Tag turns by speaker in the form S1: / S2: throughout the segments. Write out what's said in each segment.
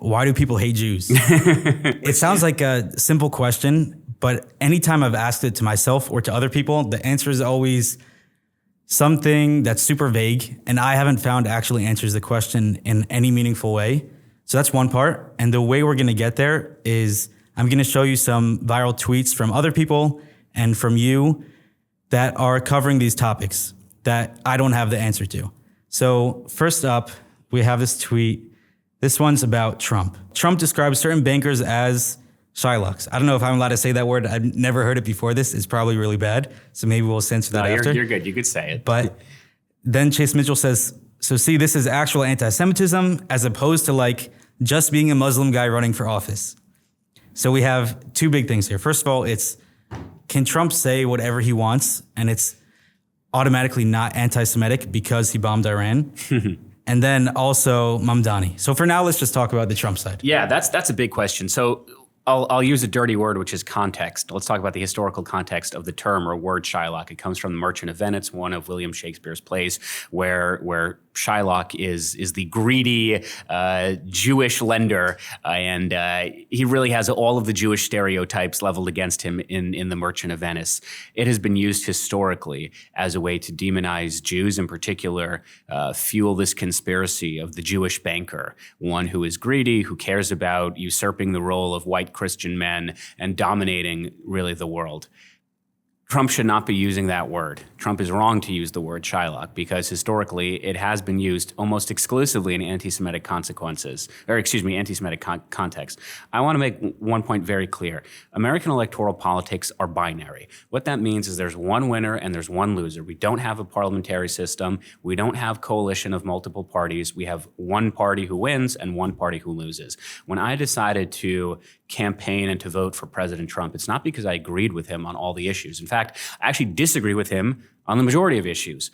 S1: why do people hate Jews? It sounds like a simple question, but anytime I've asked it to myself or to other people, the answer is always something that's super vague, and I haven't found actually answers the question in any meaningful way. So that's one part. And the way we're going to get there is I'm going to show you some viral tweets from other people and from you that are covering these topics that I don't have the answer to. So first up, we have this tweet. This one's about Trump. Trump describes certain bankers as Shylocks. I don't know if I'm allowed to say that word. I've never heard it before this. It's probably really bad. So maybe we'll censor that after.
S2: You're good. You could say it.
S1: But then Chase Mitchell says, so see, this is actual anti-Semitism as opposed to like just being a Muslim guy running for office. So we have two big things here. First of all, it's can Trump say whatever he wants and it's automatically not anti-Semitic because he bombed Iran? And then also Mamdani. So for now, let's just talk about the Trump side.
S2: Yeah, that's a big question. So I'll use a dirty word, which is context. Let's talk about the historical context of the term or word Shylock. It comes from The Merchant of Venice, one of William Shakespeare's plays, where Shylock is the greedy Jewish lender, and he really has all of the Jewish stereotypes leveled against him in The Merchant of Venice. It has been used historically as a way to demonize Jews, in particular, fuel this conspiracy of the Jewish banker, one who is greedy, who cares about usurping the role of white Christian men and dominating really the world. Trump should not be using that word. Trump is wrong to use the word Shylock because historically it has been used almost exclusively in anti-Semitic context. I want to make one point very clear. American electoral politics are binary. What that means is there's one winner and there's one loser. We don't have a parliamentary system. We don't have coalition of multiple parties. We have one party who wins and one party who loses. When I decided to campaign and to vote for President Trump, it's not because I agreed with him on all the issues. In fact, I actually disagree with him on the majority of issues.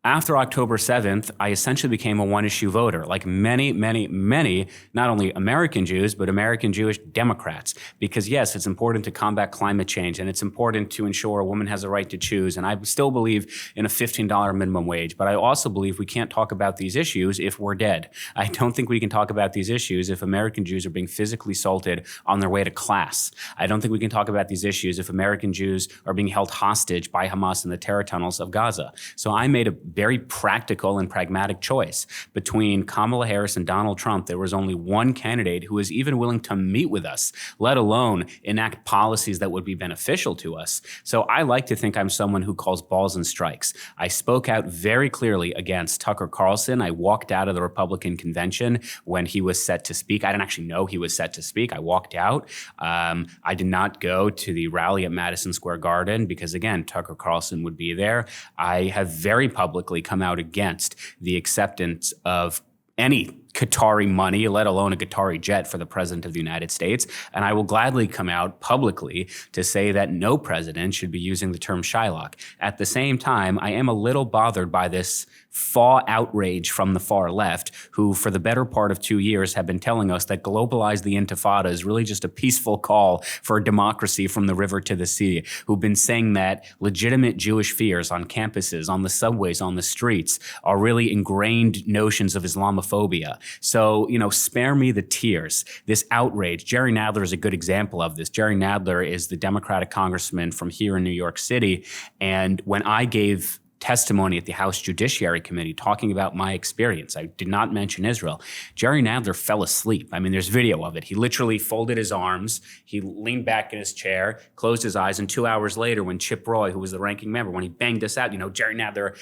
S2: After October 7th, I essentially became a one-issue voter, like many, not only American Jews, but American Jewish Democrats. Because yes, it's important to combat climate change, and it's important to ensure a woman has a right to choose. And I still believe in a $15 minimum wage, but I also believe we can't talk about these issues if we're dead. I don't think we can talk about these issues if American Jews are being physically assaulted on their way to class. I don't think we can talk about these issues if American Jews are being held hostage by Hamas in the terror tunnels of Gaza. So I made a very practical and pragmatic choice. Between Kamala Harris and Donald Trump, there was only one candidate who was even willing to meet with us, let alone enact policies that would be beneficial to us. So I like to think I'm someone who calls balls and strikes. I spoke out very clearly against Tucker Carlson. I walked out of the Republican convention when he was set to speak. I didn't actually know he was set to speak. I walked out. I did not go to the rally at Madison Square Garden because, again, Tucker Carlson would be there. I have very publicly come out against the acceptance of any Qatari money, let alone a Qatari jet for the President of the United States. And I will gladly come out publicly to say that no president should be using the term Shylock. At the same time, I am a little bothered by this faux outrage from the far left, who for the better part of 2 years have been telling us that globalize the Intifada is really just a peaceful call for democracy from the river to the sea, who've been saying that legitimate Jewish fears on campuses, on the subways, on the streets are really ingrained notions of Islamophobia. So, spare me the tears. This outrage. Jerry Nadler is a good example of this. Jerry Nadler is the Democratic congressman from here in New York City. And when I gave testimony at the House Judiciary Committee talking about my experience, I did not mention Israel. Jerry Nadler fell asleep. I mean, there's video of it. He literally folded his arms, he leaned back in his chair, closed his eyes, and 2 hours later, when Chip Roy, who was the ranking member, when he banged us out, Jerry Nadler,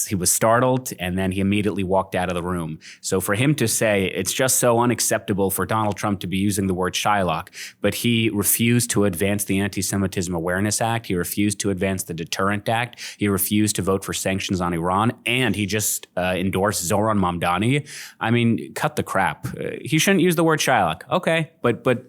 S2: he was startled, and then he immediately walked out of the room. So for him to say it's just so unacceptable for Donald Trump to be using the word Shylock, but he refused to advance the Anti-Semitism Awareness Act, he refused to advance the Deterrent Act, he refused to vote for sanctions on Iran, and he just endorsed Zohran Mamdani. I mean, cut the crap. He shouldn't use the word Shylock. Okay, but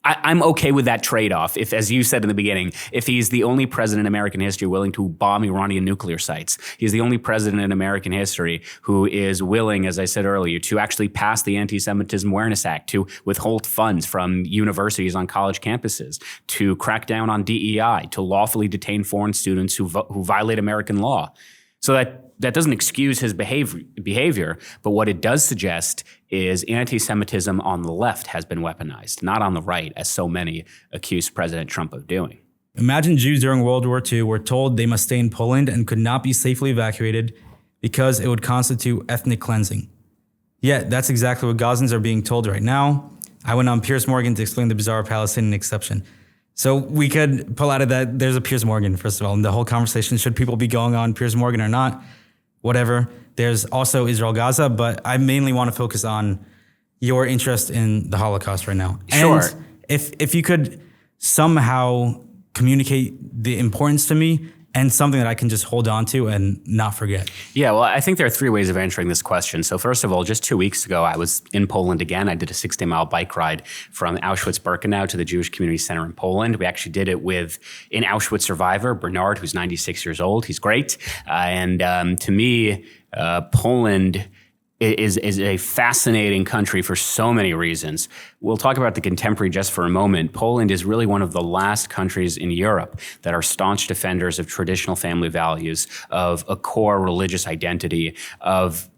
S2: I'm okay with that trade-off. If, as you said in the beginning, if he's the only president in American history willing to bomb Iranian nuclear sites, he's the only president in American history who is willing, as I said earlier, to actually pass the Anti-Semitism Awareness Act, to withhold funds from universities on college campuses, to crack down on DEI, to lawfully detain foreign students who violate American law. So that that doesn't excuse his behavior, but what it does suggest is anti-Semitism on the left has been weaponized, not on the right, as so many accuse President Trump of doing.
S1: Imagine Jews during World War II were told they must stay in Poland and could not be safely evacuated because it would constitute ethnic cleansing. Yet, that's exactly what Gazans are being told right now. I went on Piers Morgan to explain the bizarre Palestinian exception. So we could pull out of that, there's a Piers Morgan, first of all, and the whole conversation, should people be going on Piers Morgan or not? Whatever. There's also Israel-Gaza, but I mainly want to focus on your interest in the Holocaust right now.
S2: Sure.
S1: And if you could somehow communicate the importance to me and something that I can just hold on to and not forget.
S2: Yeah, well, I think there are three ways of answering this question. So first of all, just 2 weeks ago, I was in Poland again. I did a 60-mile bike ride from Auschwitz-Birkenau to the Jewish Community Center in Poland. We actually did it with an Auschwitz survivor, Bernard, who's 96 years old. He's great. To me, Poland is a fascinating country for so many reasons. We'll talk about the contemporary just for a moment. Poland is really one of the last countries in Europe that are staunch defenders of traditional family values, of a core religious identity, of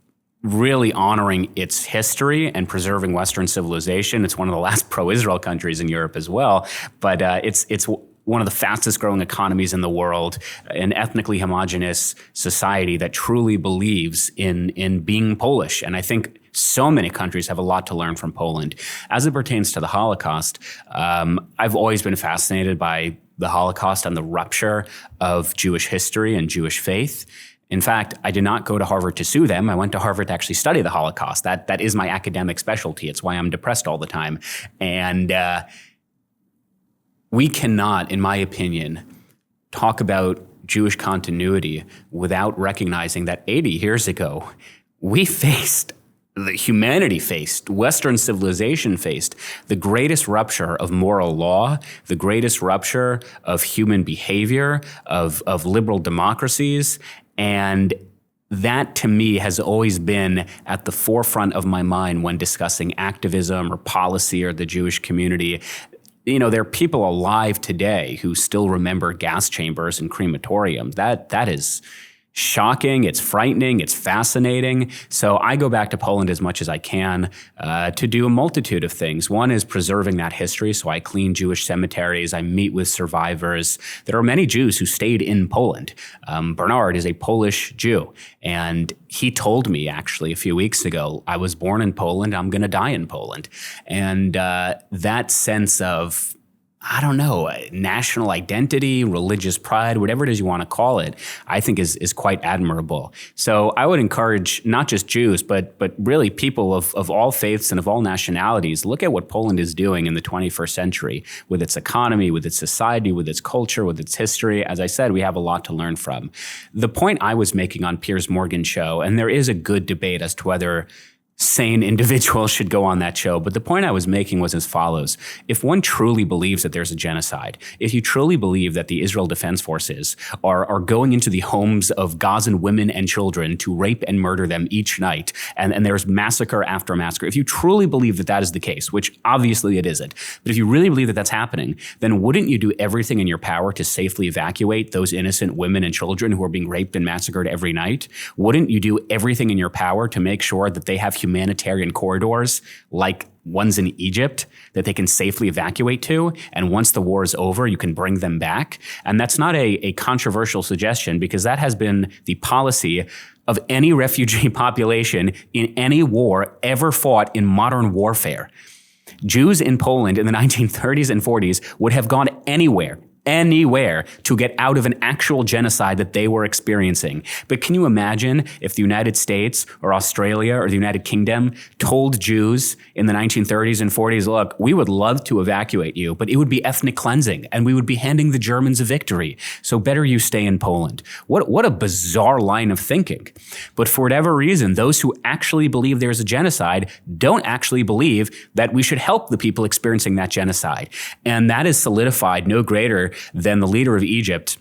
S2: really honoring its history and preserving Western civilization. It's one of the last pro-Israel countries in Europe as well, but it's one of the fastest growing economies in the world, an ethnically homogenous society that truly believes in being Polish. And I think so many countries have a lot to learn from Poland. As it pertains to the Holocaust, I've always been fascinated by the Holocaust and the rupture of Jewish history and Jewish faith. In fact, I did not go to Harvard to sue them. I went to Harvard to actually study the Holocaust. That is my academic specialty. It's why I'm depressed all the time. And we cannot, in my opinion, talk about Jewish continuity without recognizing that 80 years ago, humanity faced, Western civilization faced the greatest rupture of moral law, the greatest rupture of human behavior, of liberal democracies. And that, to me, has always been at the forefront of my mind when discussing activism or policy or the Jewish community. You know, there are people alive today who still remember gas chambers and crematoriums. That is shocking, it's frightening, it's fascinating. So I go back to Poland as much as I can to do a multitude of things. One is preserving that history. So I clean Jewish cemeteries, I meet with survivors. There are many Jews who stayed in Poland. Bernard is a Polish Jew, and he told me actually a few weeks ago, I was born in Poland, I'm gonna die in Poland. And that sense of, I don't know, national identity, religious pride, whatever it is you want to call it, I think is quite admirable. So I would encourage not just Jews, but really people of all faiths and of all nationalities, look at what Poland is doing in the 21st century with its economy, with its society, with its culture, with its history. As I said, we have a lot to learn from. The point I was making on Piers Morgan's show, and there is a good debate as to whether sane individuals should go on that show. But the point I was making was as follows. If one truly believes that there's a genocide, if you truly believe that the Israel Defense Forces are going into the homes of Gazan women and children to rape and murder them each night, and there's massacre after massacre, if you truly believe that that is the case, which obviously it isn't, but if you really believe that that's happening, then wouldn't you do everything in your power to safely evacuate those innocent women and children who are being raped and massacred every night? Wouldn't you do everything in your power to make sure that they have humanitarian corridors like ones in Egypt that they can safely evacuate to, and once the war is over, you can bring them back? And that's not a controversial suggestion, because that has been the policy of any refugee population in any war ever fought in modern warfare. Jews in Poland in the 1930s and 40s would have gone anywhere to get out of an actual genocide that they were experiencing. But can you imagine if the United States or Australia or the United Kingdom told Jews in the 1930s and 40s, look, we would love to evacuate you, but it would be ethnic cleansing and we would be handing the Germans a victory. So better you stay in Poland. What a bizarre line of thinking. But for whatever reason, those who actually believe there's a genocide don't actually believe that we should help the people experiencing that genocide. And that is solidified no greater than the leader of Egypt,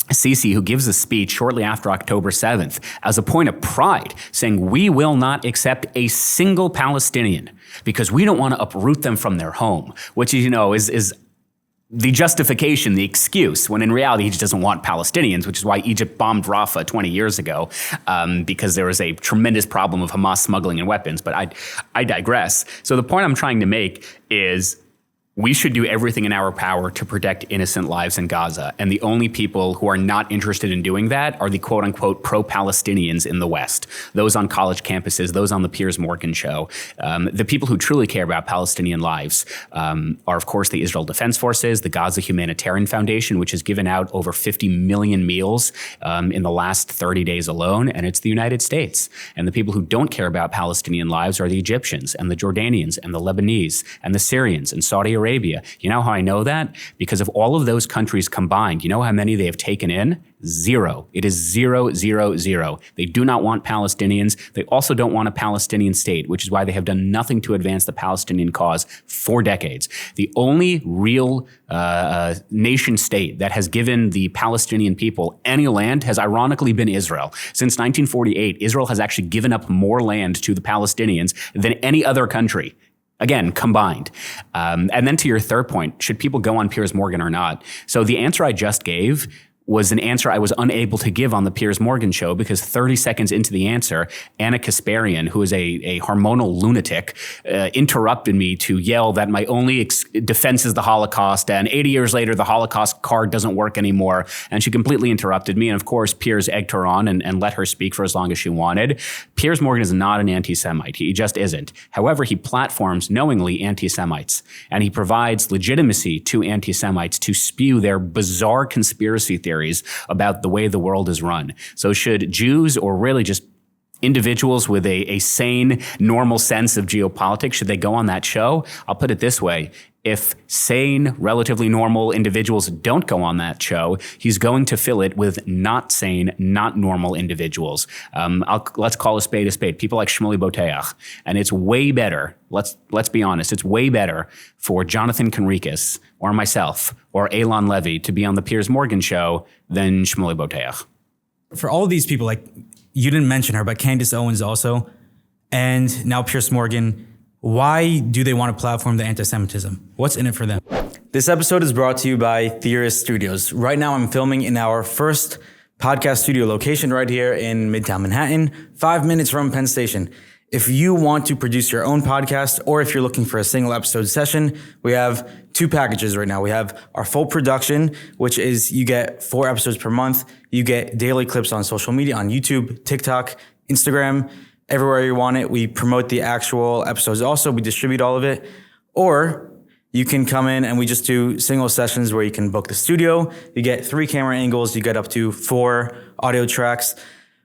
S2: Sisi, who gives a speech shortly after October 7th as a point of pride, saying we will not accept a single Palestinian because we don't want to uproot them from their home, which, you know, is the justification, the excuse, when in reality he just doesn't want Palestinians, which is why Egypt bombed Rafah 20 years ago, because there was a tremendous problem of Hamas smuggling in weapons. But I digress. So the point I'm trying to make is we should do everything in our power to protect innocent lives in Gaza. And the only people who are not interested in doing that are the quote unquote pro-Palestinians in the West, those on college campuses, those on the Piers Morgan show. The people who truly care about Palestinian lives are, of course, the Israel Defense Forces, the Gaza Humanitarian Foundation, which has given out over 50 million meals in the last 30 days alone. And it's the United States. And the people who don't care about Palestinian lives are the Egyptians and the Jordanians and the Lebanese and the Syrians and Saudi Arabia. You know how I know that? Because of all of those countries combined, you know how many they have taken in? Zero. It is 0, 0, 0. They do not want Palestinians. They also don't want a Palestinian state, which is why they have done nothing to advance the Palestinian cause for decades. The only real nation state that has given the Palestinian people any land has ironically been Israel. Since 1948, Israel has actually given up more land to the Palestinians than any other country. Again, combined. And then to your third point, should people go on Piers Morgan or not? So the answer I just gave was an answer I was unable to give on the Piers Morgan show because 30 seconds into the answer, Anna Kasparian, who is a hormonal lunatic, interrupted me to yell that my only defense is the Holocaust, and 80 years later, the Holocaust card doesn't work anymore. And she completely interrupted me. And of course, Piers egged her on and let her speak for as long as she wanted. Piers Morgan is not an anti-Semite. He just isn't. However, he platforms knowingly anti-Semites, and he provides legitimacy to anti-Semites to spew their bizarre conspiracy theories about the way the world is run. So should Jews, or really just individuals with a sane, normal sense of geopolitics, should they go on that show? I'll put it this way. If sane, relatively normal individuals don't go on that show, he's going to fill it with not sane, not normal individuals. Let's call a spade, people like Shmuley Boteach. And it's way better, let's be honest, it's way better for Jonathan Conricus or myself or Eilon Levy to be on the Piers Morgan show than Shmuley Boteach.
S1: For all of these people, like you didn't mention her, but Candace Owens also, and now Piers Morgan, why do they want to platform the anti-Semitism? What's in it for them? This episode is brought to you by Theorist Studios. Right now I'm filming in our first podcast studio location right here in Midtown Manhattan, 5 minutes from Penn Station. If you want to produce your own podcast, or if you're looking for a single episode session, we have 2 packages right now. We have our full production, which is you get 4 episodes per month. You get daily clips on social media, on YouTube, TikTok, Instagram, everywhere you want it. We promote the actual episodes also. We distribute all of it. Or you can come in and we just do single sessions where you can book the studio. You get 3 camera angles. You get up to 4 audio tracks.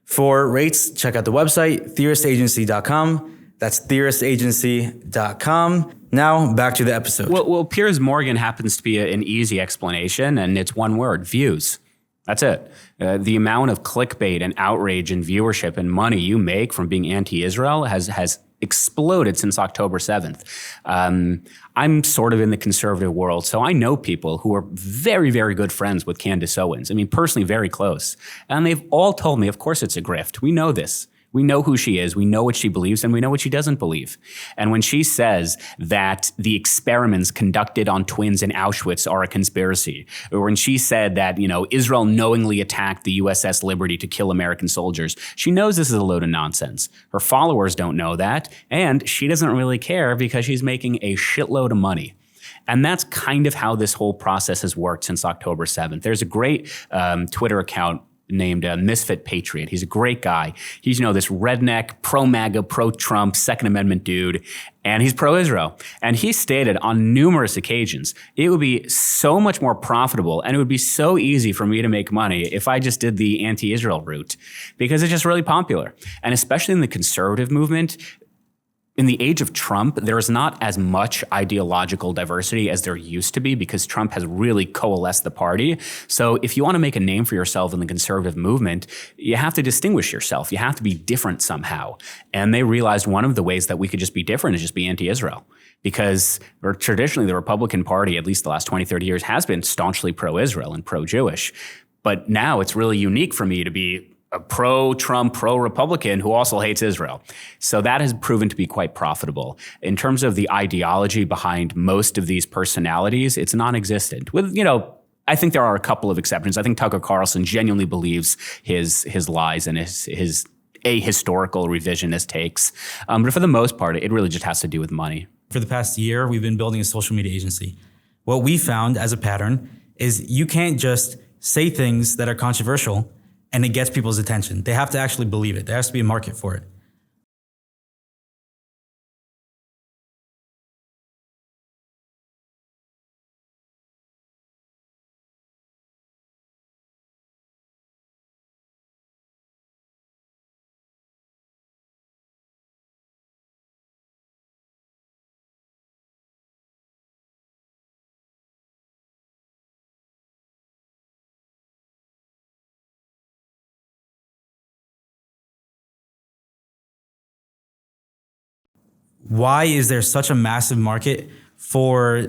S1: For rates, check out the website, theoristagency.com. That's theoristagency.com. Now, back to the episode.
S2: Well, Piers Morgan happens to be an easy explanation, and it's one word: views. That's it. The amount of clickbait and outrage and viewership and money you make from being anti-Israel has exploded since October 7th. I'm sort of in the conservative world, so I know people who are very, very good friends with Candace Owens. I mean, personally, very close. And they've all told me, of course it's a grift. We know this. We know who she is, we know what she believes, and we know what she doesn't believe. And when she says that the experiments conducted on twins in Auschwitz are a conspiracy, or when she said that, Israel knowingly attacked the USS Liberty to kill American soldiers, she knows this is a load of nonsense. Her followers don't know that, and she doesn't really care because she's making a shitload of money. And that's kind of how this whole process has worked since October 7th. There's a great Twitter account named Misfit Patriot. He's a great guy. He's, this redneck, pro-MAGA, pro-Trump, Second Amendment dude, and he's pro-Israel. And he stated on numerous occasions, it would be so much more profitable and it would be so easy for me to make money if I just did the anti-Israel route, because it's just really popular. And especially in the conservative movement, in the age of Trump, there is not as much ideological diversity as there used to be because Trump has really coalesced the party. So if you want to make a name for yourself in the conservative movement, you have to distinguish yourself. You have to be different somehow. And they realized one of the ways that we could just be different is just be anti-Israel. Because traditionally the Republican Party, at least the last 20, 30 years, has been staunchly pro-Israel and pro-Jewish. But now it's really unique for me to be a pro-Trump, pro-Republican who also hates Israel. So that has proven to be quite profitable. In terms of the ideology behind most of these personalities, it's non-existent. With, I think there are a couple of exceptions. I think Tucker Carlson genuinely believes his lies and his ahistorical revisionist takes. But for the most part, it really just has to do with money.
S1: For the past year, we've been building a social media agency. What we found as a pattern is you can't just say things that are controversial and it gets people's attention. They have to actually believe it. There has to be a market for it. Why is there such a massive market for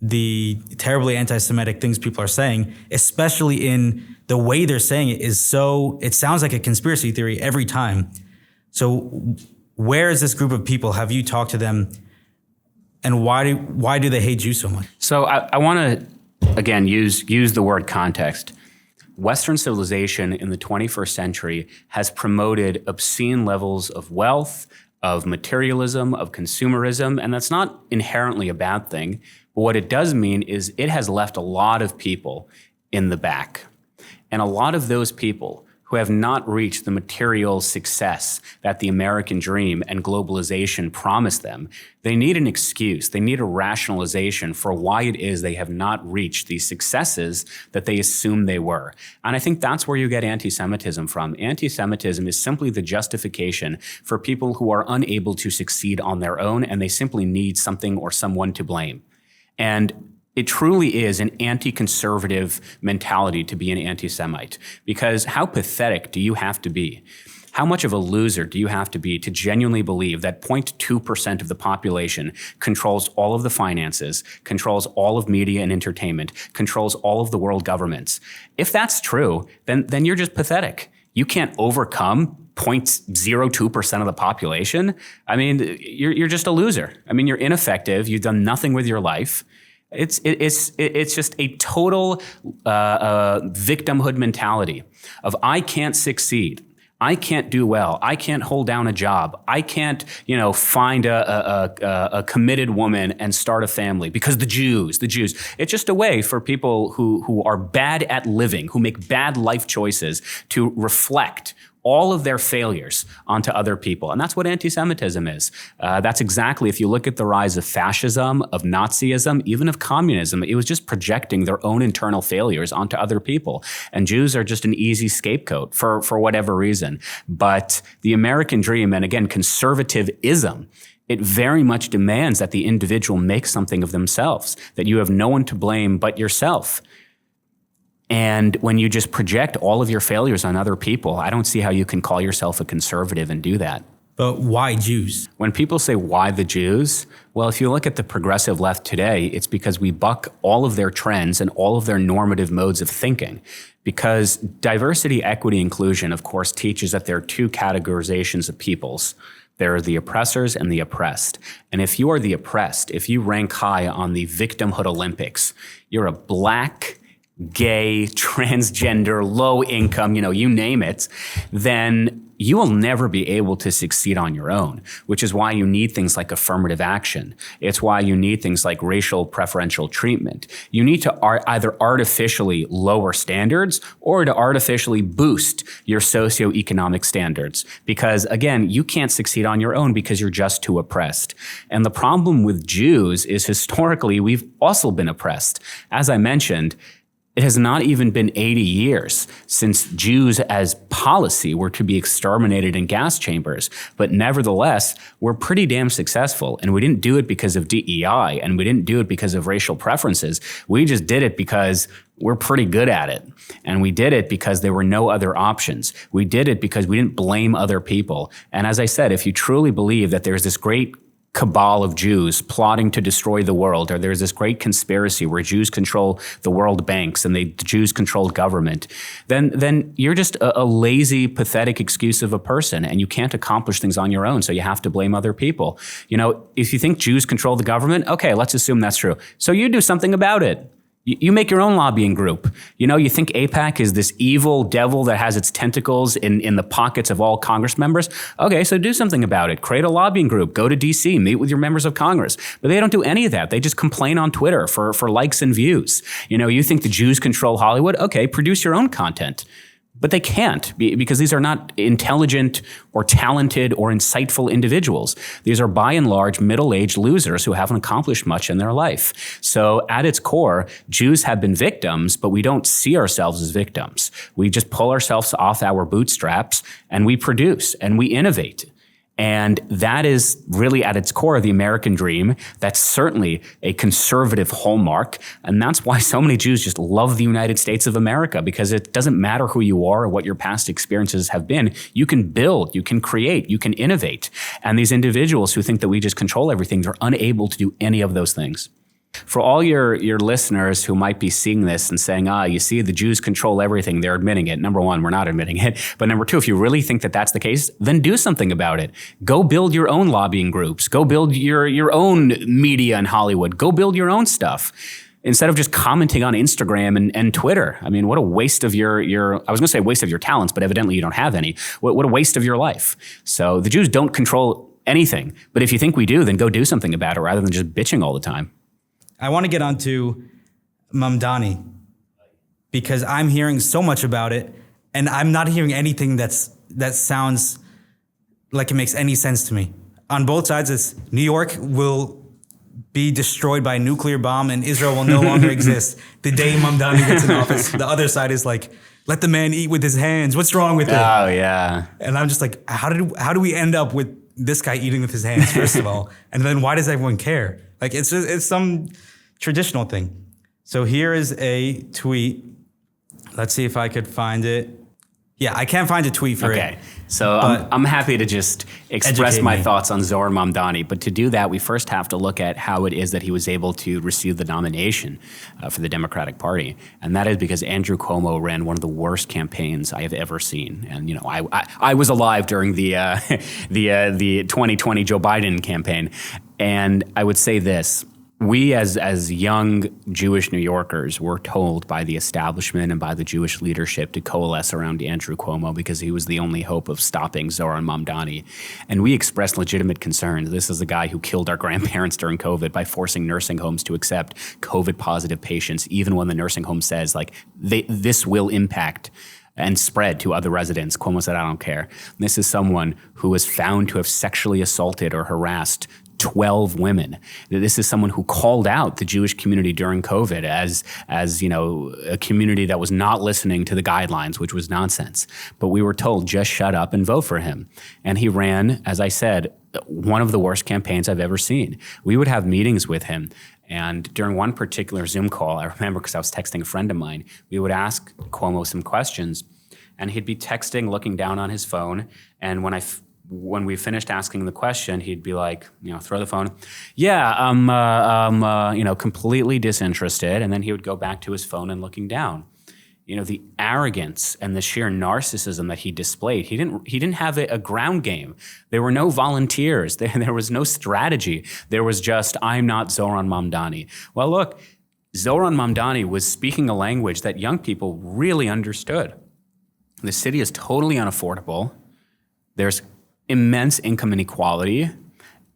S1: the terribly anti-Semitic things people are saying, especially in the way they're saying it it sounds like a conspiracy theory every time. So where is this group of people? Have you talked to them? And why do they hate Jews so much?
S2: So I want to, again, use the word context. Western civilization in the 21st century has promoted obscene levels of wealth, of materialism, of consumerism, and that's not inherently a bad thing. But what it does mean is it has left a lot of people in the back. And a lot of those people who have not reached the material success that the American dream and globalization promise them, they need an excuse. They need a rationalization for why it is they have not reached the successes that they assume they were. And I think that's where you get anti-Semitism from. Anti-Semitism is simply the justification for people who are unable to succeed on their own, and they simply need something or someone to blame. And it truly is an anti-conservative mentality to be an anti-Semite, because how pathetic do you have to be? How much of a loser do you have to be to genuinely believe that 0.2% of the population controls all of the finances, controls all of media and entertainment, controls all of the world governments? If that's true, then you're just pathetic. You can't overcome 0.02% of the population. I mean, you're just a loser. I mean, you're ineffective. You've done nothing with your life. It's just a total victimhood mentality of I can't succeed. I can't do well. I can't hold down a job. I can't, find a committed woman and start a family because the Jews. It's just a way for people who are bad at living, who make bad life choices, to reflect all of their failures onto other people. And that's what anti-Semitism is. That's exactly, if you look at the rise of fascism, of Nazism, even of communism, it was just projecting their own internal failures onto other people. And Jews are just an easy scapegoat for whatever reason. But the American dream, and again, conservatism, it very much demands that the individual make something of themselves, that you have no one to blame but yourself. And when you just project all of your failures on other people, I don't see how you can call yourself a conservative and do that.
S1: But why Jews?
S2: When people say, why the Jews? Well, if you look at the progressive left today, it's because we buck all of their trends and all of their normative modes of thinking. Because diversity, equity, inclusion, of course, teaches that there are two categorizations of peoples. There are the oppressors and the oppressed. And if you are the oppressed, if you rank high on the victimhood Olympics, you're a black, gay, transgender, low income, you name it, then you will never be able to succeed on your own, which is why you need things like affirmative action. It's why you need things like racial preferential treatment. You need to either artificially lower standards or to artificially boost your socioeconomic standards. Because again, you can't succeed on your own because you're just too oppressed. And the problem with Jews is historically, we've also been oppressed. As I mentioned, it has not even been 80 years since Jews as policy were to be exterminated in gas chambers. But nevertheless, we're pretty damn successful. And we didn't do it because of DEI, and we didn't do it because of racial preferences. We just did it because we're pretty good at it. And we did it because there were no other options. We did it because we didn't blame other people. And as I said, if you truly believe that there's this great cabal of Jews plotting to destroy the world, or there's this great conspiracy where Jews control the world banks and the Jews control government, then you're just a lazy, pathetic excuse of a person, and you can't accomplish things on your own, so you have to blame other people. If you think Jews control the government, okay, let's assume that's true. So you do something about it. You make your own lobbying group. You think AIPAC is this evil devil that has its tentacles in the pockets of all Congress members? Okay, so do something about it. Create a lobbying group. Go to DC, meet with your members of Congress. But they don't do any of that. They just complain on Twitter for likes and views. You think the Jews control Hollywood? Okay, produce your own content. But they can't, because these are not intelligent or talented or insightful individuals. These are by and large middle-aged losers who haven't accomplished much in their life. So at its core, Jews have been victims, but we don't see ourselves as victims. We just pull ourselves off our bootstraps and we produce and we innovate. And that is really at its core the American dream. That's certainly a conservative hallmark. And that's why so many Jews just love the United States of America, because it doesn't matter who you are or what your past experiences have been. You can build, you can create, you can innovate. And these individuals who think that we just control everything are unable to do any of those things. For all your listeners who might be seeing this and saying, you see, the Jews control everything, they're admitting it. Number one, we're not admitting it. But number two, if you really think that that's the case, then do something about it. Go build your own lobbying groups. Go build your own media in Hollywood. Go build your own stuff, instead of just commenting on Instagram and Twitter. I mean, what a waste of your I was going to say waste of your talents, but evidently you don't have any. What a waste of your life. So the Jews don't control anything. But if you think we do, then go do something about it rather than just bitching all the time.
S1: I want to get onto Mamdani, because I'm hearing so much about it, and I'm not hearing anything that sounds like it makes any sense to me. On both sides, it's New York will be destroyed by a nuclear bomb and Israel will no longer exist the day Mamdani gets in office. The other side is like, let the man eat with his hands. What's wrong with it?
S2: Oh, yeah.
S1: And I'm just like, how do we end up with this guy eating with his hands, first of all? And then why does everyone care? Like, it's some traditional thing. So here is a tweet. Let's see if I could find it. Yeah, I can't find a tweet for it.
S2: Okay, so I'm happy to just express my thoughts on Zohran Mamdani, but to do that, we first have to look at how it is that he was able to receive the nomination for the Democratic Party, and that is because Andrew Cuomo ran one of the worst campaigns I have ever seen. And I was alive during the 2020 Joe Biden campaign, and I would say this. We as young Jewish New Yorkers were told by the establishment and by the Jewish leadership to coalesce around Andrew Cuomo because he was the only hope of stopping Zohran Mamdani. And we expressed legitimate concerns. This is the guy who killed our grandparents during COVID by forcing nursing homes to accept COVID-positive patients, even when the nursing home says, this will impact and spread to other residents. Cuomo said, I don't care. This is someone who was found to have sexually assaulted or harassed 12 women. This is someone who called out the Jewish community during COVID as a community that was not listening to the guidelines, which was nonsense. But we were told, just shut up and vote for him. And he ran, as I said, one of the worst campaigns I've ever seen. We would have meetings with him. And during one particular Zoom call, I remember because I was texting a friend of mine, we would ask Cuomo some questions, and he'd be texting, looking down on his phone. And when we finished asking the question, he'd be like, throw the phone. Yeah, I'm completely disinterested. And then he would go back to his phone and looking down. The arrogance and the sheer narcissism that he displayed. He didn't have a ground game. There were no volunteers. There was no strategy. There was just, I'm not Zohran Mamdani. Well, look, Zohran Mamdani was speaking a language that young people really understood. The city is totally unaffordable. There's immense income inequality.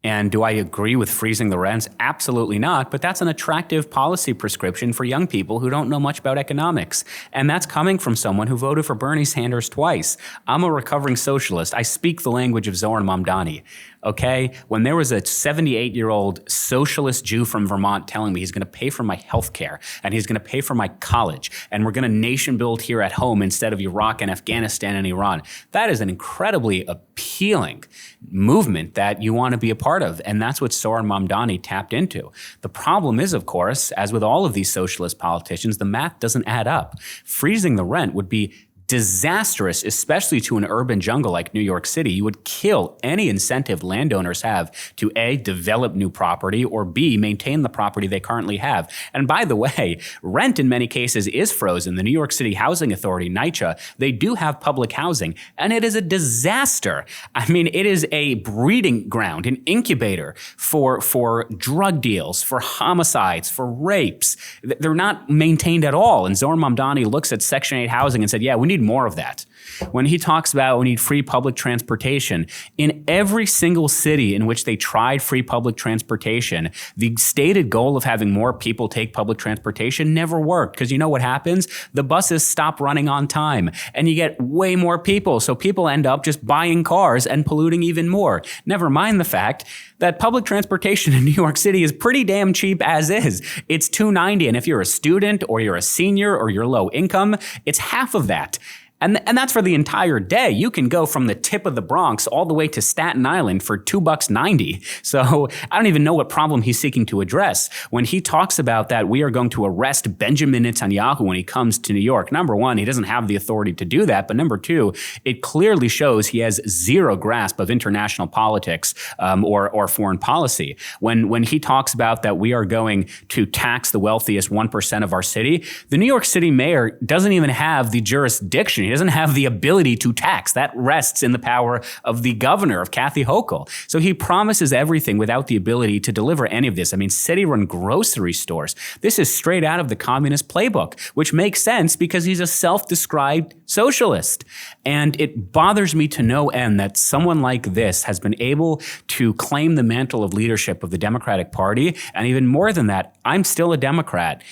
S2: And do I agree with freezing the rents? Absolutely not. But that's an attractive policy prescription for young people who don't know much about economics. And that's coming from someone who voted for Bernie Sanders twice. I'm a recovering socialist. I speak the language of Zohran Mamdani. Okay? When there was a 78-year-old socialist Jew from Vermont telling me he's going to pay for my health care and he's going to pay for my college and we're going to nation build here at home instead of Iraq and Afghanistan and Iran, that is an incredibly appealing movement that you want to be a part of. And that's what Zohran Mamdani tapped into. The problem is, of course, as with all of these socialist politicians, the math doesn't add up. Freezing the rent would be disastrous, especially to an urban jungle like New York City. You would kill any incentive landowners have to A, develop new property, or B, maintain the property they currently have. And by the way, rent in many cases is frozen. The New York City Housing Authority, NYCHA, they do have public housing, and it is a disaster. I mean, it is a breeding ground, an incubator for drug deals, for homicides, for rapes. They're not maintained at all. And Zohran Mamdani looks at Section 8 housing and said, yeah, we need more of that. When he talks about we need free public transportation, in every single city in which they tried free public transportation, the stated goal of having more people take public transportation never worked, because you know what happens? The buses stop running on time and you get way more people. So people end up just buying cars and polluting even more. Never mind the fact that public transportation in New York City is pretty damn cheap as is. It's $2.90, and if you're a student or you're a senior or you're low income, it's half of that. And that's for the entire day. You can go from the tip of the Bronx all the way to Staten Island for $2.90. So I don't even know what problem he's seeking to address. When he talks about that we are going to arrest Benjamin Netanyahu when he comes to New York, number one, he doesn't have the authority to do that. But number two, it clearly shows he has zero grasp of international politics or foreign policy. When he talks about that we are going to tax the wealthiest 1% of our city, the New York City mayor doesn't even have the jurisdiction. He doesn't have the ability to tax. That rests in the power of the governor, of Kathy Hochul. So he promises everything without the ability to deliver any of this. I mean, city-run grocery stores. This is straight out of the communist playbook, which makes sense because he's a self-described socialist. And it bothers me to no end that someone like this has been able to claim the mantle of leadership of the Democratic Party. And even more than that, I'm still a Democrat.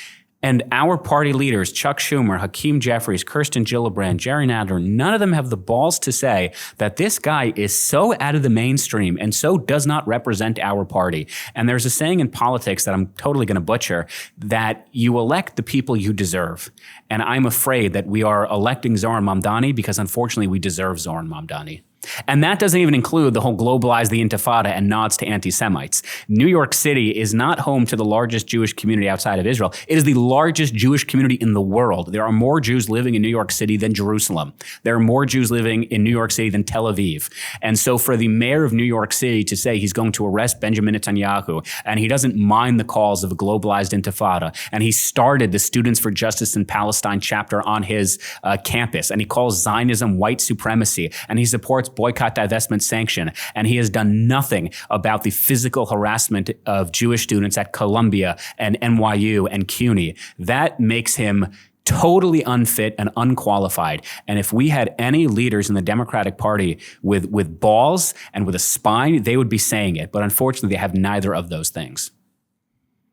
S2: And our party leaders, Chuck Schumer, Hakeem Jeffries, Kirsten Gillibrand, Jerry Nadler, none of them have the balls to say that this guy is so out of the mainstream and so does not represent our party. And there's a saying in politics that I'm totally going to butcher, that you elect the people you deserve. And I'm afraid that we are electing Zohran Mamdani because unfortunately we deserve Zohran Mamdani. And that doesn't even include the whole globalize the intifada and nods to anti-Semites. New York City is not home to the largest Jewish community outside of Israel. It is the largest Jewish community in the world. There are more Jews living in New York City than Jerusalem. There are more Jews living in New York City than Tel Aviv. And so for the mayor of New York City to say he's going to arrest Benjamin Netanyahu and he doesn't mind the calls of a globalized intifada, and he started the Students for Justice in Palestine chapter on his campus, and he calls Zionism white supremacy, and he supports boycott, divestment, sanction, and he has done nothing about the physical harassment of Jewish students at Columbia and NYU and CUNY. That makes him totally unfit and unqualified. And if we had any leaders in the Democratic Party with balls and with a spine, they would be saying it. But unfortunately, they have neither of those things.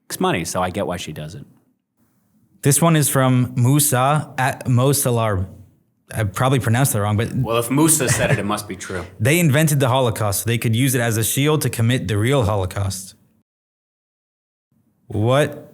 S2: It's money, so I get why she does it.
S1: This one is from Musa at Mosalar. I probably pronounced that wrong, but...
S2: Well, if Musa said it, it must be true.
S1: They invented the Holocaust so they could use it as a shield to commit the real Holocaust. What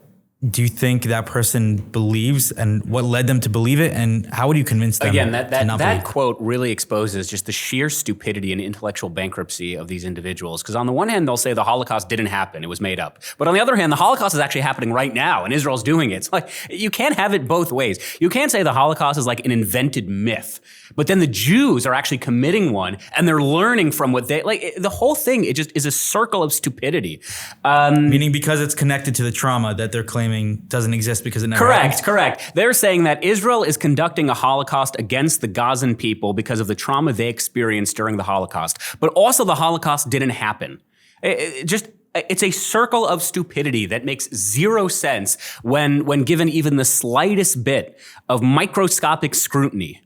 S1: do you think that person believes, and what led them to believe it, and how would you convince them?
S2: Again,
S1: to not believe?
S2: that quote really exposes just the sheer stupidity and intellectual bankruptcy of these individuals. Because on the one hand, they'll say the Holocaust didn't happen, it was made up. But on the other hand, the Holocaust is actually happening right now, and Israel's doing it. It's like, you can't have it both ways. You can't say the Holocaust is like an invented myth, but then the Jews are actually committing one, and they're learning from what they, like, the whole thing, it just is a circle of stupidity.
S1: Meaning because it's connected to the trauma that they're claiming doesn't exist because it never happened.
S2: Correct. They're saying that Israel is conducting a Holocaust against the Gazan people because of the trauma they experienced during the Holocaust. But also the Holocaust didn't happen. It's a circle of stupidity that makes zero sense when given even the slightest bit of microscopic scrutiny.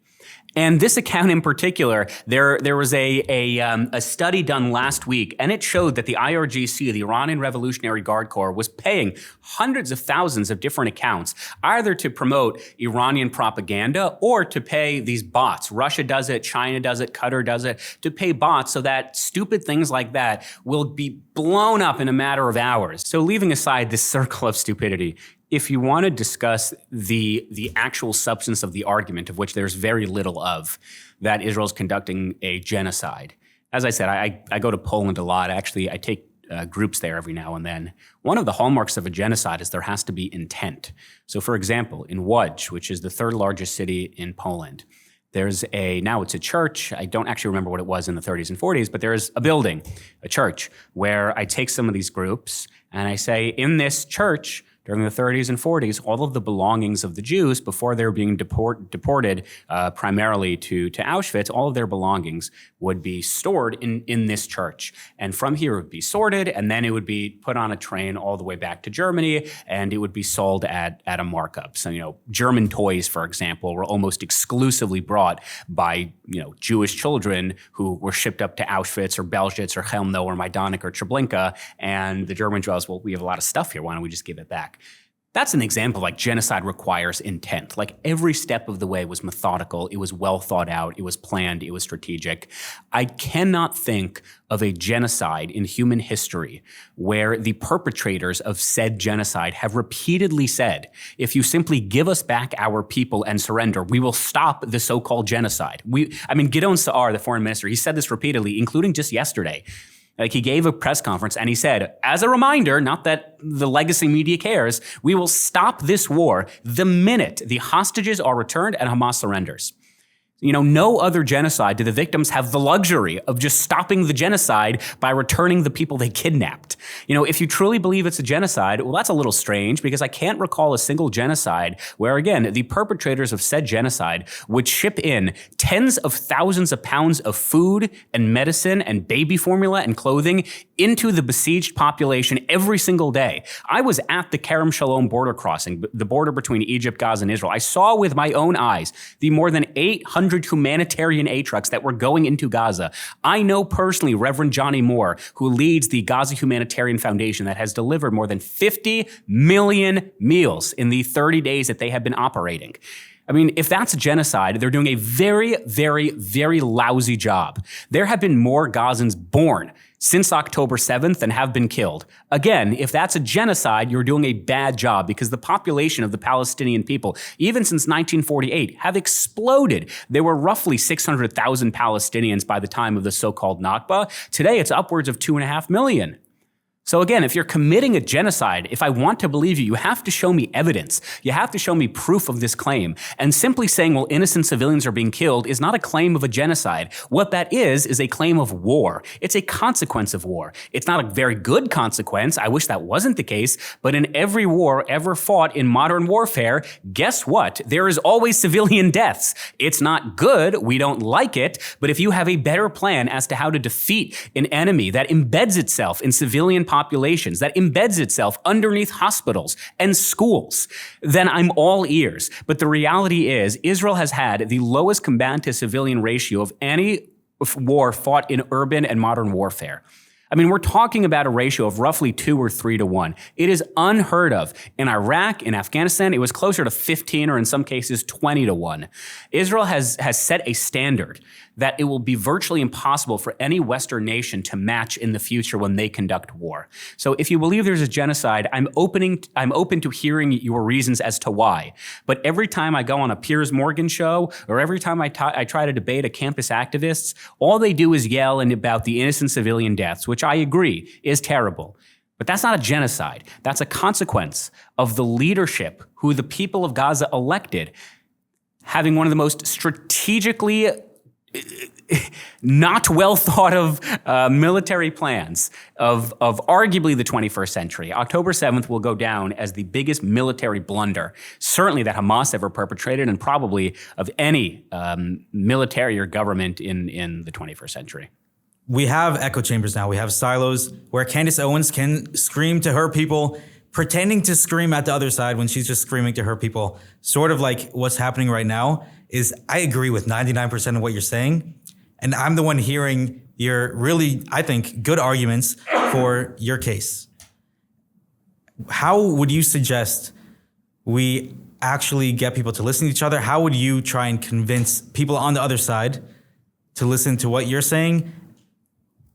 S2: And this account in particular, there was a study done last week, and it showed that the IRGC, the Iranian Revolutionary Guard Corps, was paying hundreds of thousands of different accounts, either to promote Iranian propaganda or to pay these bots. Russia does it, China does it, Qatar does it, to pay bots so that stupid things like that will be blown up in a matter of hours. So leaving aside this circle of stupidity, if you want to discuss the actual substance of the argument, of which there's very little of, that Israel's conducting a genocide. As I said, I go to Poland a lot. Actually, I take groups there every now and then. One of the hallmarks of a genocide is there has to be intent. So for example, in Łódź, which is the third largest city in Poland, Now it's a church. I don't actually remember what it was in the 30s and 40s, but there's a building, a church, where I take some of these groups and I say, in this church, during the 30s and 40s, all of the belongings of the Jews, before they were being deported primarily to Auschwitz, all of their belongings would be stored in this church. And from here, it would be sorted, and then it would be put on a train all the way back to Germany, and it would be sold at a markup. So, German toys, for example, were almost exclusively brought by, Jewish children who were shipped up to Auschwitz or Belzec or Chelmno or Majdanek or Treblinka, and the Germans realized, well, we have a lot of stuff here, why don't we just give it back? That's an example like genocide requires intent. Like every step of the way was methodical, it was well thought out, it was planned, it was strategic. I cannot think of a genocide in human history where the perpetrators of said genocide have repeatedly said, if you simply give us back our people and surrender, we will stop the so-called genocide. Gideon Sa'ar, the foreign minister, he said this repeatedly, including just yesterday. Like he gave a press conference and he said, as a reminder, not that the legacy media cares, we will stop this war the minute the hostages are returned and Hamas surrenders. No other genocide do the victims have the luxury of just stopping the genocide by returning the people they kidnapped. If you truly believe it's a genocide, well, that's a little strange because I can't recall a single genocide where, again, the perpetrators of said genocide would ship in tens of thousands of pounds of food and medicine and baby formula and clothing into the besieged population every single day. I was at the Kerem Shalom border crossing, the border between Egypt, Gaza, and Israel. I saw with my own eyes the more than 800 humanitarian aid trucks that were going into Gaza. I know personally Reverend Johnny Moore, who leads the Gaza Humanitarian Foundation that has delivered more than 50 million meals in the 30 days that they have been operating. If that's a genocide, they're doing a very, very, very lousy job. There have been more Gazans born since October 7th than have been killed. Again, if that's a genocide, you're doing a bad job because the population of the Palestinian people, even since 1948, have exploded. There were roughly 600,000 Palestinians by the time of the so-called Nakba. Today, it's upwards of 2.5 million. So again, if you're committing a genocide, if I want to believe you, you have to show me evidence. You have to show me proof of this claim. And simply saying, well, innocent civilians are being killed is not a claim of a genocide. What that is a claim of war. It's a consequence of war. It's not a very good consequence. I wish that wasn't the case. But in every war ever fought in modern warfare, guess what? There is always civilian deaths. It's not good. We don't like it. But if you have a better plan as to how to defeat an enemy that embeds itself in civilian populations, that embeds itself underneath hospitals and schools, then I'm all ears. But the reality is Israel has had the lowest combatant to civilian ratio of any war fought in urban and modern warfare. We're talking about a ratio of roughly 2 or 3 to 1. It is unheard of. In Iraq, in Afghanistan, it was closer to 15 or in some cases 20 to 1. Israel has set a standard that it will be virtually impossible for any Western nation to match in the future when they conduct war. So if you believe there's a genocide, I'm open to hearing your reasons as to why. But every time I go on a Piers Morgan show or every time I try to debate a campus activists, all they do is yell about the innocent civilian deaths, which I agree is terrible. But that's not a genocide. That's a consequence of the leadership who the people of Gaza elected, having one of the most strategically not well thought of military plans of arguably the 21st century. October 7th will go down as the biggest military blunder, certainly that Hamas ever perpetrated and probably of any military or government in the 21st century.
S1: We have echo chambers now. We have silos where Candace Owens can scream to her people, pretending to scream at the other side when she's just screaming to her people. Sort of like what's happening right now is I agree with 99% of what you're saying. And I'm the one hearing your really, I think, good arguments for your case. How would you suggest we actually get people to listen to each other? How would you try and convince people on the other side to listen to what you're saying?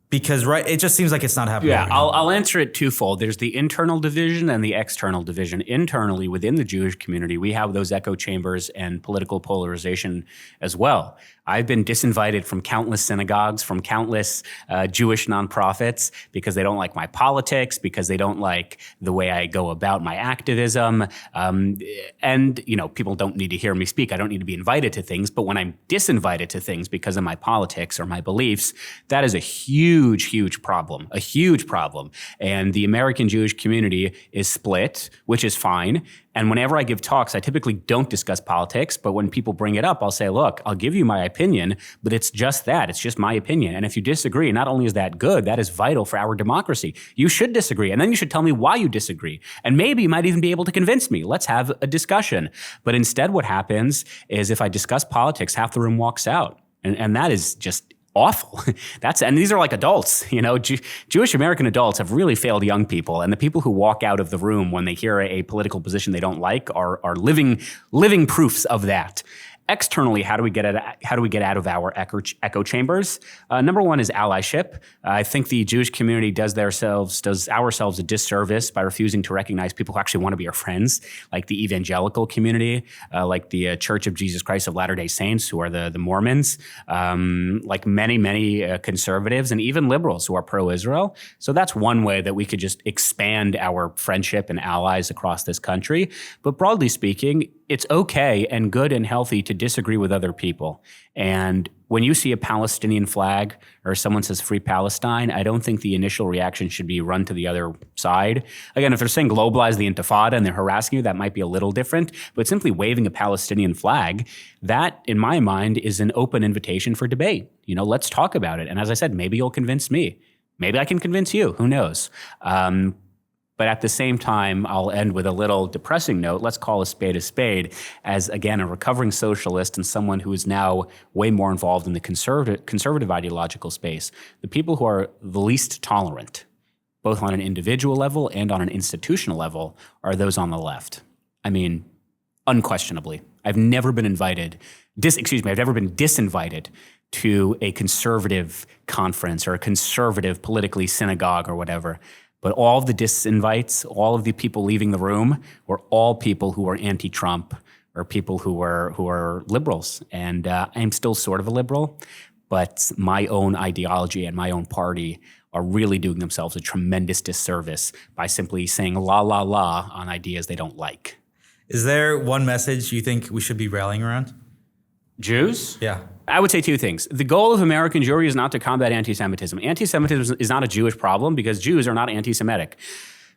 S1: Because it just seems like it's not happening.
S2: Yeah,
S1: right now.
S2: I'll answer it twofold. There's the internal division and the external division. Internally, within the Jewish community, we have those echo chambers and political polarization as well. I've been disinvited from countless synagogues, from countless Jewish nonprofits because they don't like my politics, because they don't like the way I go about my activism. And, people don't need to hear me speak. I don't need to be invited to things. But when I'm disinvited to things because of my politics or my beliefs, that is a huge, huge problem, a huge problem. And the American Jewish community is split, which is fine. And whenever I give talks, I typically don't discuss politics, but when people bring it up, I'll say, look, I'll give you my opinion, but it's just that. It's just my opinion. And if you disagree, not only is that good, that is vital for our democracy. You should disagree, and then you should tell me why you disagree. And maybe you might even be able to convince me. Let's have a discussion. But instead, what happens is if I discuss politics, half the room walks out. And that is just awful. And these are like adults, Jewish American adults have really failed young people. And the people who walk out of the room when they hear a political position they don't like are living proofs of that. Externally, how do we get out of our echo chambers? Number one is allyship. I think the Jewish community does ourselves a disservice by refusing to recognize people who actually want to be our friends, like the evangelical community, like the Church of Jesus Christ of Latter-day Saints, who are the Mormons, like many conservatives and even liberals who are pro-Israel. So that's one way that we could just expand our friendship and allies across this country. But broadly speaking, it's okay and good and healthy to disagree with other people. And when you see a Palestinian flag or someone says Free Palestine, I don't think the initial reaction should be run to the other side. Again, if they're saying globalize the Intifada and they're harassing you, that might be a little different. But simply waving a Palestinian flag, that, in my mind, is an open invitation for debate. Let's talk about it. And as I said, maybe you'll convince me. Maybe I can convince you. Who knows? But at the same time, I'll end with a little depressing note. Let's call a spade as, again, a recovering socialist and someone who is now way more involved in the conservative ideological space. The people who are the least tolerant, both on an individual level and on an institutional level, are those on the left. I mean, unquestionably. I've never been disinvited to a conservative conference or a conservative politically synagogue or whatever. But all of the disinvites, all of the people leaving the room were all people who were anti-Trump or people who were liberals. And I'm still sort of a liberal, but my own ideology and my own party are really doing themselves a tremendous disservice by simply saying la, la, la on ideas they don't like.
S1: Is there one message you think we should be rallying around?
S2: Jews?
S1: Yeah.
S2: I would say two things. The goal of American Jewry is not to combat anti-Semitism. Anti-Semitism is not a Jewish problem because Jews are not anti-Semitic.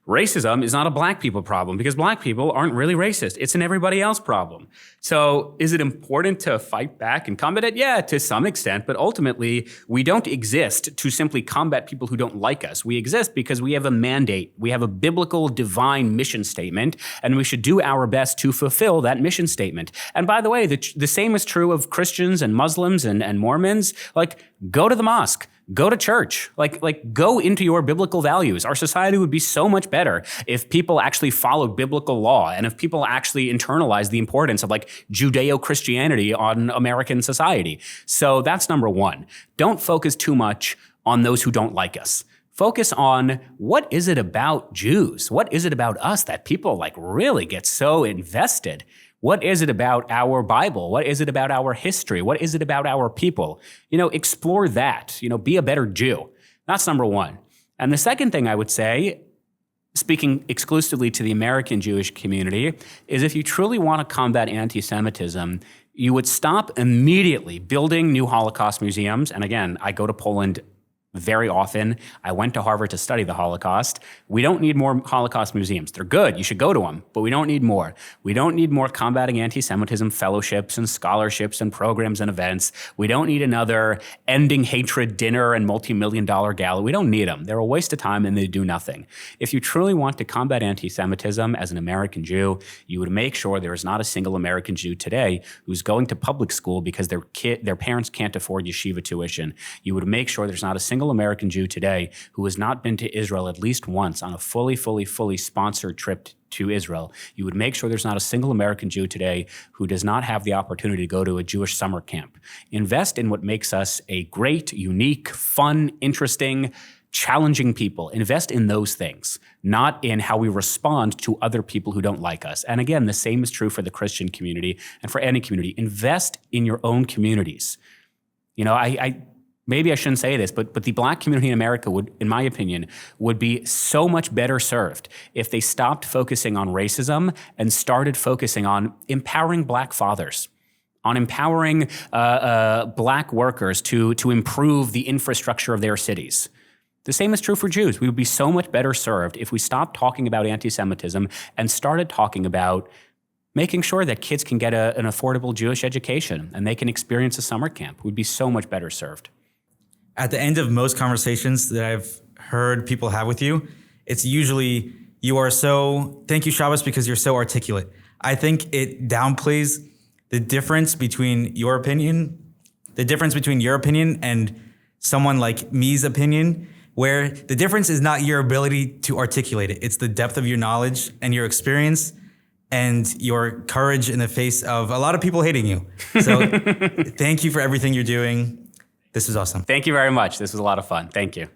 S2: Racism is not a black people problem because black people aren't really racist. It's an everybody else problem. So is it important to fight back and combat it? Yeah, to some extent, but ultimately we don't exist to simply combat people who don't like us. We exist because we have a mandate. We have a biblical divine mission statement, and we should do our best to fulfill that mission statement. And by the way, the same is true of Christians and Muslims and Mormons. Like, go to the mosque. Go to church, like go into your biblical values. Our society would be so much better if people actually followed biblical law and if people actually internalized the importance of like Judeo-Christianity on American society. So that's number one. Don't focus too much on those who don't like us. Focus on what is it about Jews? What is it about us that people like really get so invested? What is it about our Bible? What is it about our history? What is it about our people? Explore that. Be a better Jew. That's number one. And the second thing I would say, speaking exclusively to the American Jewish community, is if you truly want to combat anti-Semitism, you would stop immediately building new Holocaust museums. And again, I go to Poland very often. I went to Harvard to study the Holocaust. We don't need more Holocaust museums. They're good. You should go to them, but we don't need more. We don't need more combating anti-Semitism fellowships and scholarships and programs and events. We don't need another ending hatred dinner and multi-million-dollar gala. We don't need them. They're a waste of time and they do nothing. If you truly want to combat anti-Semitism as an American Jew, you would make sure there is not a single American Jew today who's going to public school because their parents can't afford yeshiva tuition. You would make sure there's not a single American Jew today who has not been to Israel at least once on a fully sponsored trip to Israel. You would make sure there's not a single American Jew today who does not have the opportunity to go to a Jewish summer camp. Invest in what makes us a great, unique, fun, interesting, challenging people. Invest in those things, not in how we respond to other people who don't like us. And again, the same is true for the Christian community and for any community. Invest in your own communities. Maybe I shouldn't say this, but the black community in America would, in my opinion, would be so much better served if they stopped focusing on racism and started focusing on empowering black fathers, on empowering black workers to improve the infrastructure of their cities. The same is true for Jews. We would be so much better served if we stopped talking about anti-Semitism and started talking about making sure that kids can get an affordable Jewish education and they can experience a summer camp. We'd be so much better served.
S1: At the end of most conversations that I've heard people have with you, it's usually, thank you, Shabbos, because you're so articulate. I think it downplays the difference between your opinion and someone like me's opinion, where the difference is not your ability to articulate it. It's the depth of your knowledge and your experience and your courage in the face of a lot of people hating you. So thank you for everything you're doing. This was awesome.
S2: Thank you very much. This was a lot of fun. Thank you.